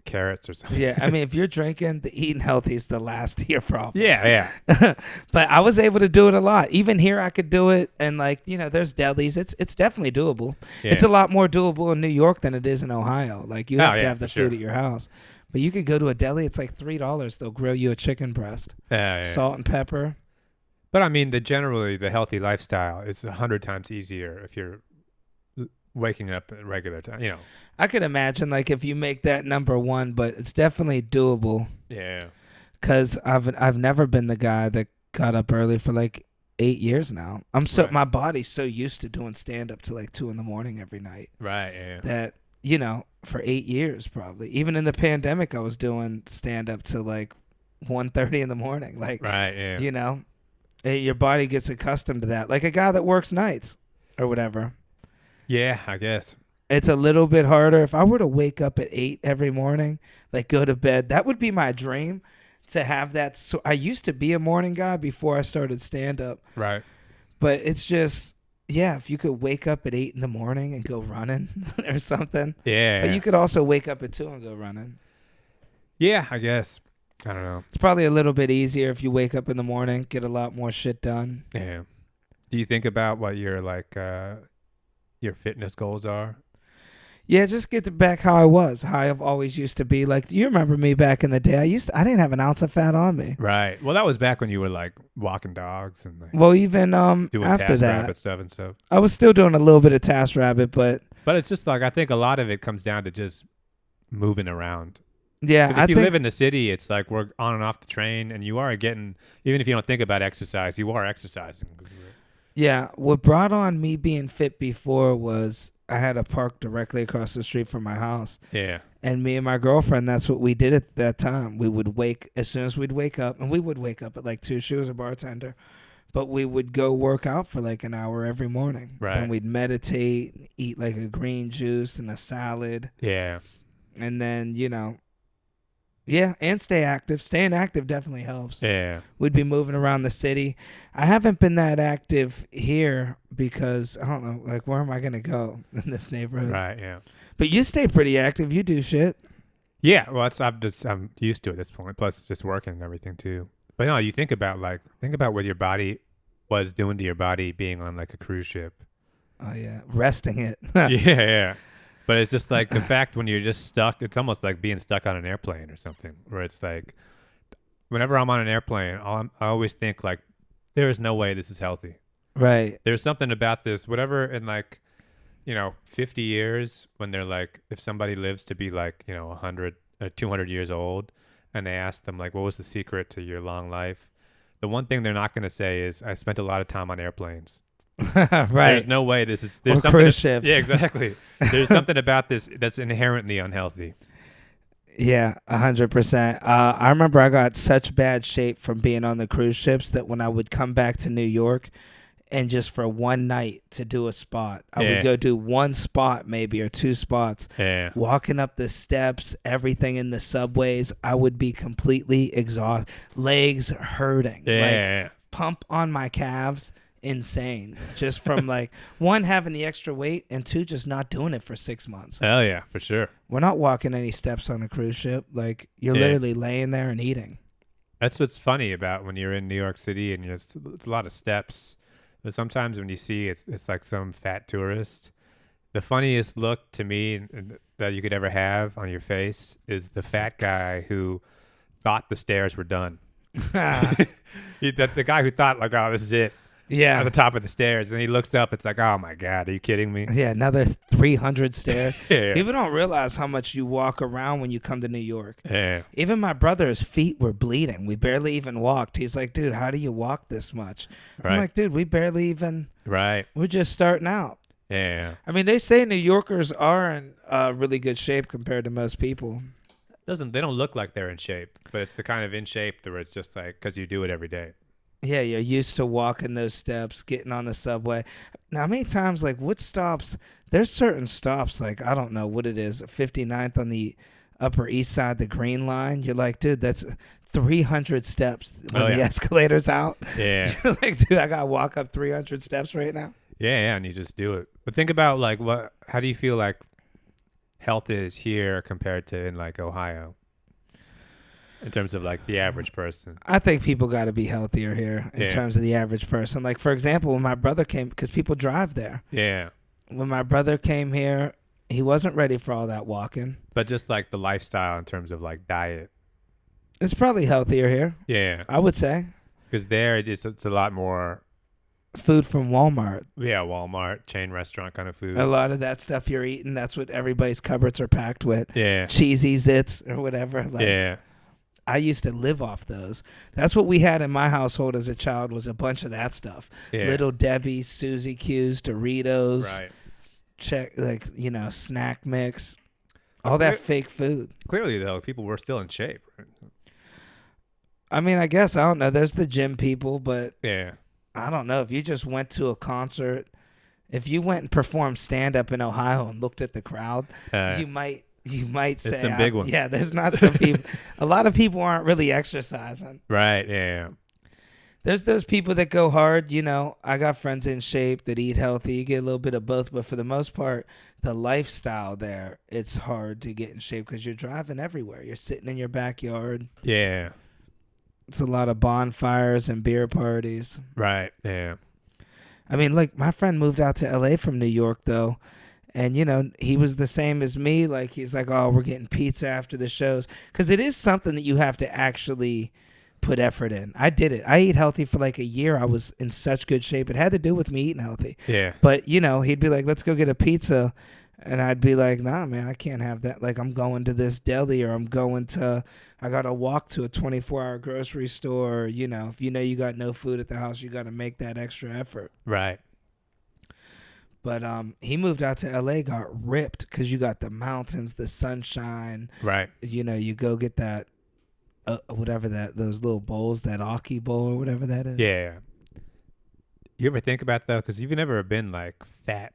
Speaker 2: carrots or something.
Speaker 1: Yeah, I mean, if you're drinking, the eating healthy is the last of your problems.
Speaker 2: Yeah.
Speaker 1: But I was able to do it a lot. Even here, I could do it. And like, there's delis. It's definitely doable. Yeah. It's a lot more doable in New York than it is in Ohio. Like you have to have the food at your house. But you could go to a deli. It's like $3. They'll grill you a chicken breast. Salt and pepper.
Speaker 2: But I mean, generally the healthy lifestyle is 100 times easier if you're waking up at regular time. I
Speaker 1: could imagine like if you make that number one, but it's definitely doable.
Speaker 2: Yeah.
Speaker 1: because I've never been the guy that got up early for like 8 years now.
Speaker 2: Right.
Speaker 1: My body's so used to doing stand up to like 2 a.m. every night
Speaker 2: Right. Yeah.
Speaker 1: that for 8 years probably. Even in the pandemic, I was doing stand up to like 1:30 in the morning. Like,
Speaker 2: Right. Yeah.
Speaker 1: Your body gets accustomed to that. Like a guy that works nights or whatever.
Speaker 2: Yeah. I guess.
Speaker 1: It's a little bit harder. If I were to wake up at 8 every morning, like go to bed, that would be my dream to have that. So I used to be a morning guy before I started stand up.
Speaker 2: Right.
Speaker 1: But it's just, yeah, if you could wake up at 8 in the morning and go running or something.
Speaker 2: Yeah.
Speaker 1: But you could also wake up at 2 and go running.
Speaker 2: Yeah. I guess. I don't know.
Speaker 1: It's probably a little bit easier if you wake up in the morning, get a lot more shit done.
Speaker 2: Yeah. Do you think about what your your fitness goals are?
Speaker 1: Yeah, just get back how I was, how I've always used to be. Like, you remember me back in the day? I didn't have an ounce of fat on me.
Speaker 2: Right. Well, that was back when you were like walking dogs and like
Speaker 1: Well, even
Speaker 2: doing
Speaker 1: after
Speaker 2: task
Speaker 1: that,
Speaker 2: rabbit stuff and stuff.
Speaker 1: I was still doing a little bit of Task Rabbit, but
Speaker 2: it's just like I think a lot of it comes down to just moving around.
Speaker 1: yeah,
Speaker 2: Because if you live in the city, it's like we're on and off the train, and you are getting, even if you don't think about exercise, you are exercising.
Speaker 1: Yeah, what brought on me being fit before was I had a park directly across the street from my house.
Speaker 2: Yeah.
Speaker 1: And me and my girlfriend, that's what we did at that time. We would as soon as we'd wake up, and we would wake up at like 2. She was a bartender. But we would go work out for like an hour every morning.
Speaker 2: Right.
Speaker 1: And we'd meditate, eat like a green juice and a salad.
Speaker 2: Yeah.
Speaker 1: And then, yeah, and stay active. Staying active definitely helps.
Speaker 2: Yeah.
Speaker 1: We'd be moving around the city. I haven't been that active here because, I don't know, like, where am I going to go in this neighborhood?
Speaker 2: Right, yeah.
Speaker 1: But you stay pretty active. You do shit.
Speaker 2: Yeah, well, I'm used to it at this point. Plus, it's just working and everything, too. But no, you think about what your body was doing to your body being on, like, a cruise ship.
Speaker 1: Oh, yeah. Resting it.
Speaker 2: Yeah. But it's just like the fact when you're just stuck, it's almost like being stuck on an airplane or something, where it's like, whenever I'm on an airplane, I always think like, there is no way this is healthy.
Speaker 1: Right.
Speaker 2: There's something about this, whatever in like, 50 years when they're like, if somebody lives to be like, 100 or 200 years old and they ask them like, what was the secret to your long life? The one thing they're not going to say is, I spent a lot of time on airplanes.
Speaker 1: Right.
Speaker 2: There's no way there's
Speaker 1: or
Speaker 2: something
Speaker 1: cruise ships.
Speaker 2: Yeah, exactly. There's something about this that's inherently unhealthy.
Speaker 1: Yeah, 100%. I remember I got such bad shape from being on the cruise ships that when I would come back to New York and just for one night to do a spot, I would go do one spot maybe or 2 spots.
Speaker 2: Yeah.
Speaker 1: Walking up the steps, everything in the subways, I would be completely exhausted, legs hurting.
Speaker 2: Yeah.
Speaker 1: Like, pump on my calves. Insane, just from like 1, having the extra weight, and 2, just not doing it for 6 months.
Speaker 2: Hell yeah, for sure.
Speaker 1: We're not walking any steps on a cruise ship. Like, you're literally laying there and eating.
Speaker 2: That's what's funny about when you're in New York City and it's a lot of steps. But sometimes when you see it's like some fat tourist, the funniest look to me that you could ever have on your face is the fat guy who thought the stairs were done. The guy who thought like, oh, this is it.
Speaker 1: Yeah.
Speaker 2: At the top of the stairs, and he looks up. It's like, oh my God, are you kidding me?
Speaker 1: Yeah, another 300 stairs.
Speaker 2: Yeah.
Speaker 1: People don't realize how much you walk around when you come to New York.
Speaker 2: Yeah.
Speaker 1: Even my brother's feet were bleeding. We barely even walked. He's like, dude, how do you walk this much?
Speaker 2: Right.
Speaker 1: I'm like, dude, we barely even.
Speaker 2: Right.
Speaker 1: We're just starting out.
Speaker 2: Yeah.
Speaker 1: I mean, they say New Yorkers are in really good shape compared to most people.
Speaker 2: They don't look like they're in shape, but it's the kind of in shape where it's just like because you do it every day.
Speaker 1: Yeah, you're used to walking those steps, getting on the subway. Now, how many times, like, what stops? There's certain stops, like, I don't know what it is, 59th on the Upper East Side, the Green Line. You're like, dude, that's 300 steps when the escalator's out.
Speaker 2: Yeah.
Speaker 1: You're like, dude, I got to walk up 300 steps right now.
Speaker 2: Yeah, and you just do it. But think about, like, how do you feel like health is here compared to in, like, Ohio? In terms of like the average person,
Speaker 1: I think people got to be healthier here in terms of the average person. Like, for example, when my brother came, because people drive there.
Speaker 2: Yeah.
Speaker 1: When my brother came here, he wasn't ready for all that walking.
Speaker 2: But just like the lifestyle in terms of like diet.
Speaker 1: It's probably healthier here.
Speaker 2: Yeah.
Speaker 1: I would say.
Speaker 2: Because there it's a lot more.
Speaker 1: Food from Walmart.
Speaker 2: Yeah, Walmart, chain restaurant kind of food.
Speaker 1: A lot of that stuff you're eating, that's what everybody's cupboards are packed with.
Speaker 2: Yeah.
Speaker 1: Cheesy Zits or whatever. Like,
Speaker 2: yeah.
Speaker 1: I used to live off those. That's what we had in my household as a child, was a bunch of that stuff.
Speaker 2: Yeah.
Speaker 1: Little Debbie's, Susie Q's, Doritos,
Speaker 2: Right.
Speaker 1: snack mix,
Speaker 2: But
Speaker 1: all that fake food.
Speaker 2: Clearly, though, people were still in shape. Right?
Speaker 1: I mean, I guess, I don't know. There's the gym people, but
Speaker 2: Yeah.
Speaker 1: I don't know. If you just went to a concert, if you went and performed stand-up in Ohio and looked at the crowd, you might say,
Speaker 2: it's some big ones.
Speaker 1: Yeah, there's not some people. A lot of people aren't really exercising.
Speaker 2: Right. Yeah.
Speaker 1: There's those people that go hard. I got friends in shape that eat healthy. You get a little bit of both, but for the most part, the lifestyle there, it's hard to get in shape because you're driving everywhere. You're sitting in your backyard.
Speaker 2: Yeah.
Speaker 1: It's a lot of bonfires and beer parties.
Speaker 2: Right. Yeah.
Speaker 1: I mean, like, my friend moved out to LA from New York, though. And, he was the same as me. Like, he's like, oh, we're getting pizza after the shows. Because it is something that you have to actually put effort in. I did it. I ate healthy for like a year. I was in such good shape. It had to do with me eating healthy.
Speaker 2: Yeah.
Speaker 1: But, he'd be like, let's go get a pizza. And I'd be like, nah, man, I can't have that. Like, I'm going to this deli, or I got to walk to a 24-hour grocery store. If you got no food at the house, you got to make that extra effort.
Speaker 2: Right.
Speaker 1: But he moved out to LA, got ripped because you got the mountains, the sunshine.
Speaker 2: Right.
Speaker 1: You go get that, those little bowls, that Aki bowl or whatever that is.
Speaker 2: Yeah. You ever think about that? Because you've never been like fat,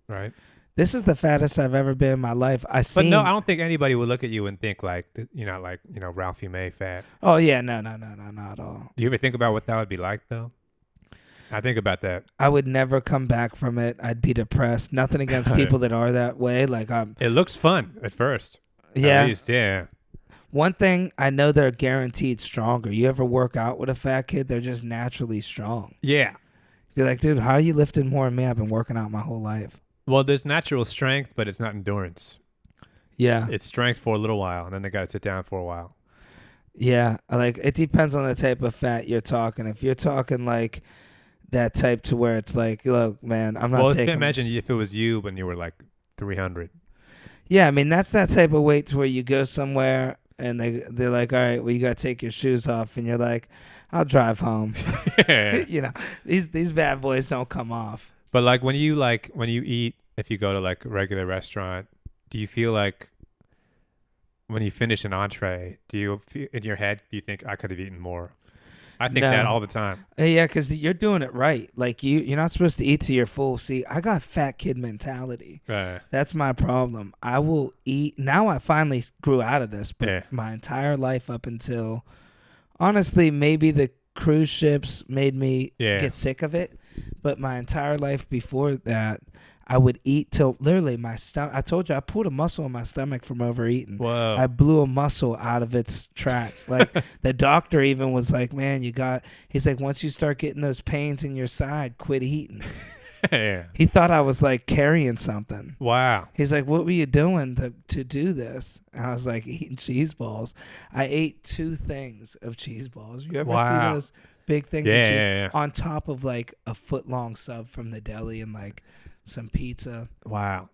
Speaker 2: right?
Speaker 1: This is the fattest I've ever been in my life.
Speaker 2: But no, I don't think anybody would look at you and think like, Ralphie May fat.
Speaker 1: Oh, yeah. No, not at all.
Speaker 2: Do you ever think about what that would be like, though? I think about that.
Speaker 1: I would never come back from it. I'd be depressed. Nothing against people that are that way. Like,
Speaker 2: it looks fun at first.
Speaker 1: Yeah.
Speaker 2: At least, yeah.
Speaker 1: One thing, I know they're guaranteed stronger. You ever work out with a fat kid? They're just naturally strong.
Speaker 2: Yeah.
Speaker 1: You're like, dude, how are you lifting more than me? I've been working out my whole life.
Speaker 2: Well, there's natural strength, but it's not endurance.
Speaker 1: Yeah.
Speaker 2: It's strength for a little while, and then they got to sit down for a while.
Speaker 1: Yeah. Like, it depends on the type of fat you're talking. If you're talking like that type to where it's like, look, man, I'm not taking...
Speaker 2: Imagine if it was you when you were like 300.
Speaker 1: Yeah, I mean, that's that type of weight to where you go somewhere and they're like, all right, well, you got to take your shoes off. And you're like, I'll drive home.
Speaker 2: Yeah.
Speaker 1: These bad boys don't come off.
Speaker 2: But like when you eat, if you go to like a regular restaurant, do you feel like when you finish an entree, do you feel, in your head, do you think I could have eaten more? I think that all the time.
Speaker 1: Yeah, because you're doing it right. Like you're not supposed to eat to your full. See, I got fat kid mentality. That's my problem. I will eat. Now I finally grew out of this, but my entire life up until, honestly, maybe the cruise ships made me get sick of it. But my entire life before that, I would eat till literally my stomach. I told you I pulled a muscle in my stomach from overeating.
Speaker 2: Whoa.
Speaker 1: I blew a muscle out of its track. Like the doctor even was like, man, he's like, once you start getting those pains in your side, quit eating.
Speaker 2: Yeah.
Speaker 1: He thought I was like carrying something.
Speaker 2: Wow.
Speaker 1: He's like, what were you doing to do this? And I was like, eating cheese balls. I ate 2 things of cheese balls. You ever see those big things of cheese on top of like a foot-long sub from the deli and like some pizza?
Speaker 2: Wow.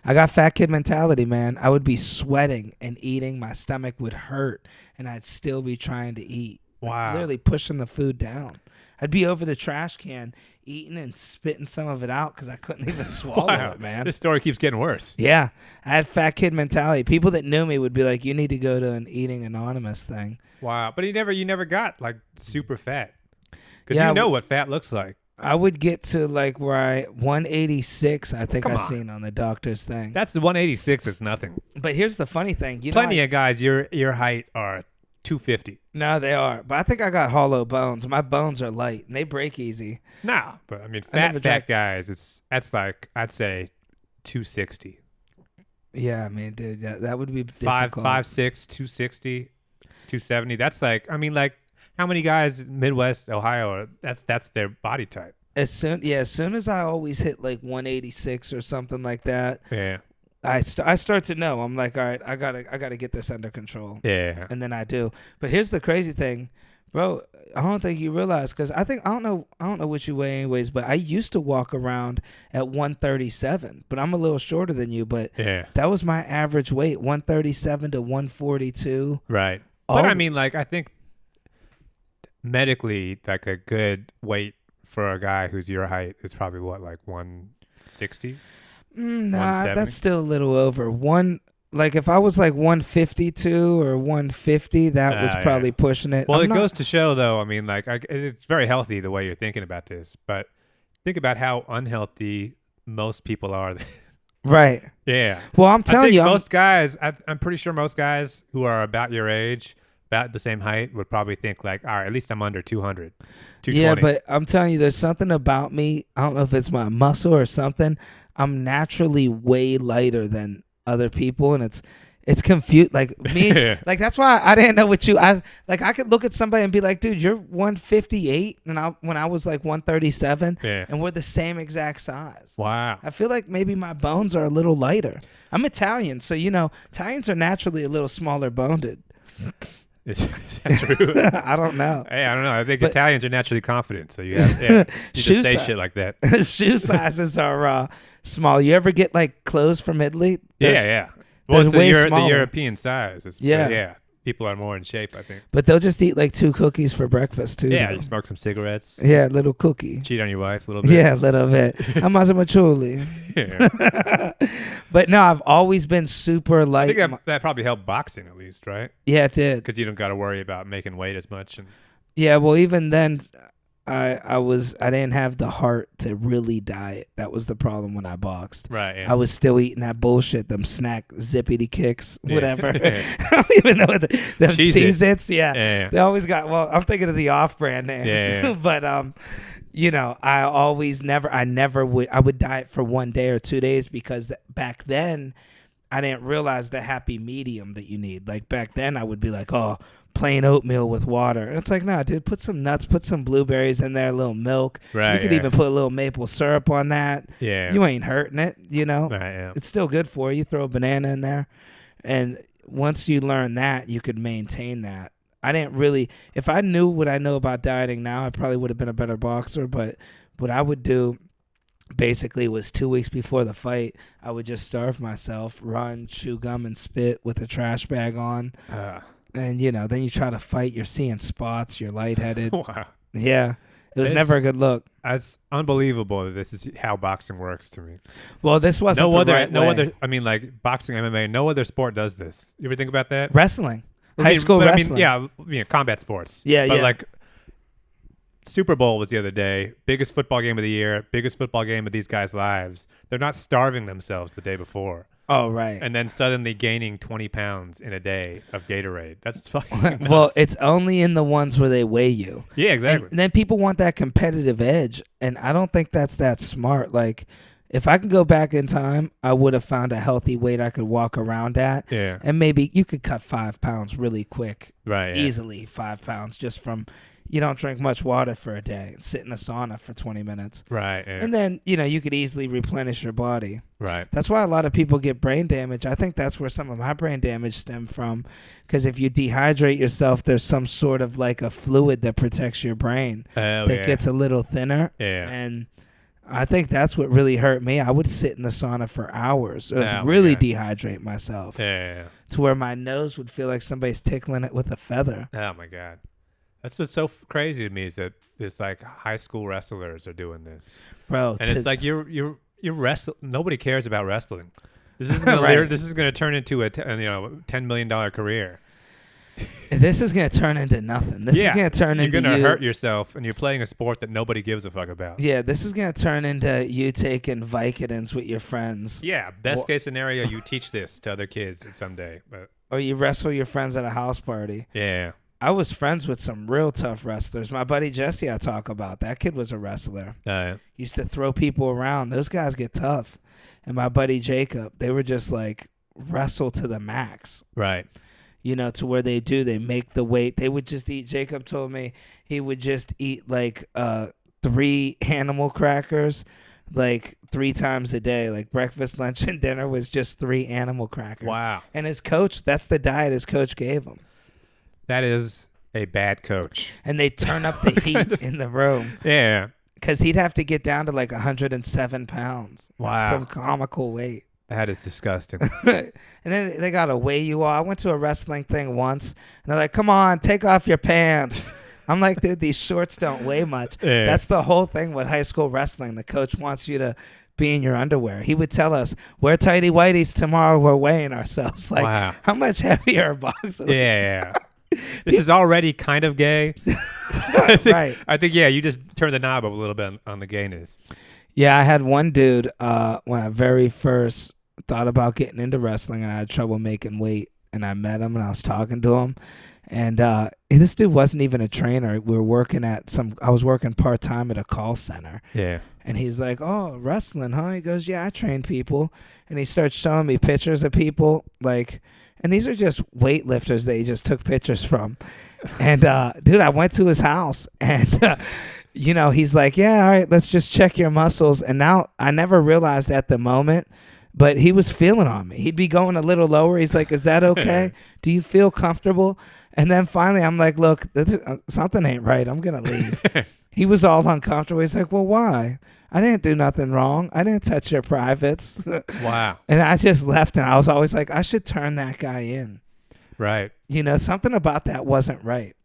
Speaker 1: I got fat kid mentality, man. I would be sweating and eating. My stomach would hurt and I'd still be trying to eat.
Speaker 2: Wow.
Speaker 1: Like, literally pushing the food down. I'd be over the trash can eating and spitting some of it out because I couldn't even swallow it, man.
Speaker 2: This story keeps getting worse.
Speaker 1: Yeah. I had fat kid mentality. People that knew me would be like, you need to go to an eating anonymous thing.
Speaker 2: Wow. But you never got like super fat. Because you know what fat looks like.
Speaker 1: I would get to like where 186, I think seen on the doctor's thing.
Speaker 2: That's the 186 is nothing.
Speaker 1: But here's the funny thing.
Speaker 2: Plenty of guys your height are 250.
Speaker 1: No, they are. But I think I got hollow bones. My bones are light and they break easy.
Speaker 2: No, but I mean fat guys, that's like I'd say 260.
Speaker 1: Yeah, I mean, dude, that would be difficult.
Speaker 2: 5'6", 260, 270. That's like, I mean, like how many guys in Midwest Ohio that's their body type. As
Speaker 1: soon as I always hit like 186 or something like that.
Speaker 2: Yeah.
Speaker 1: I start to know. I'm like, all right, I gotta get this under control.
Speaker 2: Yeah.
Speaker 1: And then I do. But here's the crazy thing, bro. I don't think you realize, because I don't know what you weigh anyways, but I used to walk around at 137, but I'm a little shorter than you. But that was my average weight, 137 to 142.
Speaker 2: Right. But I
Speaker 1: Always.
Speaker 2: mean, like, I think medically, like a good weight for a guy who's your height is probably what, like 160,
Speaker 1: Nah,
Speaker 2: 170.
Speaker 1: that's still a little over. Like if I was like 152 or 150, that was
Speaker 2: Yeah.
Speaker 1: probably pushing it.
Speaker 2: Well,
Speaker 1: I'm
Speaker 2: it
Speaker 1: not,
Speaker 2: goes to show, though. I mean, like, it's very healthy the way you're thinking about this, but think about how unhealthy most people are.
Speaker 1: right.
Speaker 2: Yeah.
Speaker 1: Well, I'm
Speaker 2: I
Speaker 1: telling
Speaker 2: think
Speaker 1: you,
Speaker 2: most guys, I'm pretty sure most guys who are about your age, about the same height, would probably think like, all right, at least I'm under 200, 220.
Speaker 1: yeah, but I'm telling you, there's something about me. I don't know if it's my muscle or something. I'm naturally way lighter than other people, and it's confused. Like me, like that's why I didn't know what you. I could look at somebody and be like, dude, you're 158, and when I was like 137,
Speaker 2: Yeah.
Speaker 1: and we're the same exact size.
Speaker 2: Wow.
Speaker 1: I feel like maybe my bones are a little lighter. I'm Italian, so Italians are naturally a little smaller boned.
Speaker 2: Is that true?
Speaker 1: I don't know.
Speaker 2: Hey, I don't know. I think
Speaker 1: But-
Speaker 2: Italians are naturally confident, so you have you
Speaker 1: Shoe
Speaker 2: just say
Speaker 1: size.
Speaker 2: shit like that.
Speaker 1: Shoe sizes are small. You ever get like clothes from Italy?
Speaker 2: Yeah. Well, it's
Speaker 1: way
Speaker 2: the
Speaker 1: smaller.
Speaker 2: European size.
Speaker 1: Yeah.
Speaker 2: People are more in shape, I think.
Speaker 1: But they'll just eat like 2 cookies for breakfast too.
Speaker 2: Yeah,
Speaker 1: though.
Speaker 2: you smoke some cigarettes,
Speaker 1: Yeah, little cookie.
Speaker 2: cheat on your wife a little bit.
Speaker 1: Yeah, a little bit. Amazamachuli.
Speaker 2: Yeah.
Speaker 1: But no, I've always been super
Speaker 2: I
Speaker 1: light.
Speaker 2: think that probably helped boxing at least, right?
Speaker 1: Yeah, it did.
Speaker 2: Because you don't got to worry about making weight as much. And
Speaker 1: Yeah, well, even then, I didn't have the heart to really diet. That was the problem when I boxed.
Speaker 2: right, yeah.
Speaker 1: I was still eating that bullshit, them snack zippity kicks,
Speaker 2: Yeah.
Speaker 1: whatever. I don't even know what them
Speaker 2: Cheez-Its.
Speaker 1: Cheez-Its. Yeah.
Speaker 2: Yeah.
Speaker 1: They always got. Well, I'm thinking of the off-brand names.
Speaker 2: Yeah.
Speaker 1: But I would diet for 1 day or 2 days because back then I didn't realize the happy medium that you need. Like back then I would be like, oh, plain oatmeal with water. And it's like, nah, dude, put some nuts, put some blueberries in there, a little milk.
Speaker 2: Right,
Speaker 1: You could
Speaker 2: yeah.
Speaker 1: even put a little maple syrup on that.
Speaker 2: Yeah.
Speaker 1: You ain't hurting it,
Speaker 2: Right, yeah.
Speaker 1: It's still good for you. Throw a banana in there. And once you learn that, you could maintain that. I didn't really, if I knew what I know about dieting now, I probably would have been a better boxer. But what I would do basically was 2 weeks before the fight, I would just starve myself, run, chew gum, and spit with a trash bag on. And, then you try to fight, you're seeing spots, you're lightheaded.
Speaker 2: Wow.
Speaker 1: Yeah. It was never a good look.
Speaker 2: It's unbelievable that this is how boxing works to me.
Speaker 1: Well, this wasn't
Speaker 2: No
Speaker 1: the
Speaker 2: other,
Speaker 1: right
Speaker 2: no
Speaker 1: way.
Speaker 2: other. I mean, like boxing, MMA. No other sport does this. You ever think about that?
Speaker 1: Wrestling.
Speaker 2: I
Speaker 1: High
Speaker 2: mean,
Speaker 1: school
Speaker 2: but
Speaker 1: wrestling.
Speaker 2: I mean, combat sports.
Speaker 1: Yeah,
Speaker 2: but
Speaker 1: yeah.
Speaker 2: like Super Bowl was the other day. Biggest football game of the year. Biggest football game of these guys' lives. They're not starving themselves the day before,
Speaker 1: Oh, right.
Speaker 2: and then suddenly gaining 20 pounds in a day of Gatorade. That's fucking nuts.
Speaker 1: Well, it's only in the ones where they weigh you.
Speaker 2: yeah, exactly.
Speaker 1: And then people want that competitive edge, and I don't think that's that smart. Like, if I could go back in time, I would have found a healthy weight I could walk around at.
Speaker 2: Yeah.
Speaker 1: And maybe you could cut 5 pounds really quick.
Speaker 2: Right. Yeah.
Speaker 1: Easily 5 pounds just from, you don't drink much water for a day and sit in a sauna for 20 minutes.
Speaker 2: Right. Yeah.
Speaker 1: And then, you could easily replenish your body.
Speaker 2: right.
Speaker 1: That's why a lot of people get brain damage. I think that's where some of my brain damage stemmed from. Because if you dehydrate yourself, there's some sort of like a fluid that protects your brain
Speaker 2: Oh,
Speaker 1: that
Speaker 2: yeah.
Speaker 1: gets a little thinner.
Speaker 2: Yeah.
Speaker 1: And I think that's what really hurt me. I would sit in the sauna for hours,
Speaker 2: Oh, my
Speaker 1: really
Speaker 2: God.
Speaker 1: dehydrate myself
Speaker 2: Yeah.
Speaker 1: to where my nose would feel like somebody's tickling it with a feather.
Speaker 2: Oh my God. That's what's so crazy to me is that it's like high school wrestlers are doing this,
Speaker 1: Bro,
Speaker 2: and it's like you're wrestling. Nobody cares about wrestling. This is gonna
Speaker 1: Right.
Speaker 2: this is gonna turn into a $10 million career.
Speaker 1: this is going to turn into nothing. This is going to turn
Speaker 2: you're
Speaker 1: into
Speaker 2: gonna hurt yourself, and you're playing a sport that nobody gives a fuck about.
Speaker 1: Yeah, this is going to turn into you taking Vicodins with your friends.
Speaker 2: Yeah. Best case scenario, you teach this to other kids someday. But
Speaker 1: Or you wrestle your friends at a house party.
Speaker 2: yeah.
Speaker 1: I was friends with some real tough wrestlers. My buddy Jesse, I talk about. That kid was a wrestler. Used to throw people around. Those guys get tough. And my buddy Jacob, they were just like wrestle to the max.
Speaker 2: Right.
Speaker 1: To where they make the weight. They would just eat. Jacob told me he would just eat like 3 animal crackers like 3 times a day. Like breakfast, lunch, and dinner was just 3 animal crackers.
Speaker 2: Wow.
Speaker 1: And his coach, that's the diet his coach gave him.
Speaker 2: That is a bad coach.
Speaker 1: And they turn up the heat in the room
Speaker 2: Yeah.
Speaker 1: because he'd have to get down to like 107 pounds.
Speaker 2: Wow.
Speaker 1: Some comical weight.
Speaker 2: That is disgusting.
Speaker 1: And then they gotta weigh you all. I went to a wrestling thing once, and they're like, "Come on, take off your pants." I'm like, dude, these shorts don't weigh much.
Speaker 2: Yeah.
Speaker 1: That's the whole thing with high school wrestling. The coach wants you to be in your underwear. He would tell us, "Wear tighty whities tomorrow. We're weighing ourselves." Like,
Speaker 2: Wow.
Speaker 1: how much heavier are boxers?
Speaker 2: Yeah. This is already kind of gay.
Speaker 1: Right.
Speaker 2: I think, yeah, you just turn the knob up a little bit on the gayness.
Speaker 1: Yeah, I had one dude when I very first thought about getting into wrestling, and I had trouble making weight. And I met him, and I was talking to him, and this dude wasn't even a trainer. We were working I was working part time at a call center.
Speaker 2: Yeah.
Speaker 1: And he's like, "Oh, wrestling, huh?" He goes, "Yeah, I train people." And he starts showing me pictures of people, like, and these are just weightlifters that he just took pictures from. And dude, I went to his house, and he's like, "Yeah, all right, let's just check your muscles." And now I never realized at the moment, but he was feeling on me. He'd be going a little lower. He's like, "Is that okay? Do you feel comfortable?" And then finally, I'm like, "Look, something ain't right. I'm gonna leave." He was all uncomfortable. He's like, "Well, why? I didn't do nothing wrong. I didn't touch your privates."
Speaker 2: Wow.
Speaker 1: And I just left, and I was always like, I should turn that guy in.
Speaker 2: Right.
Speaker 1: Something about that wasn't right.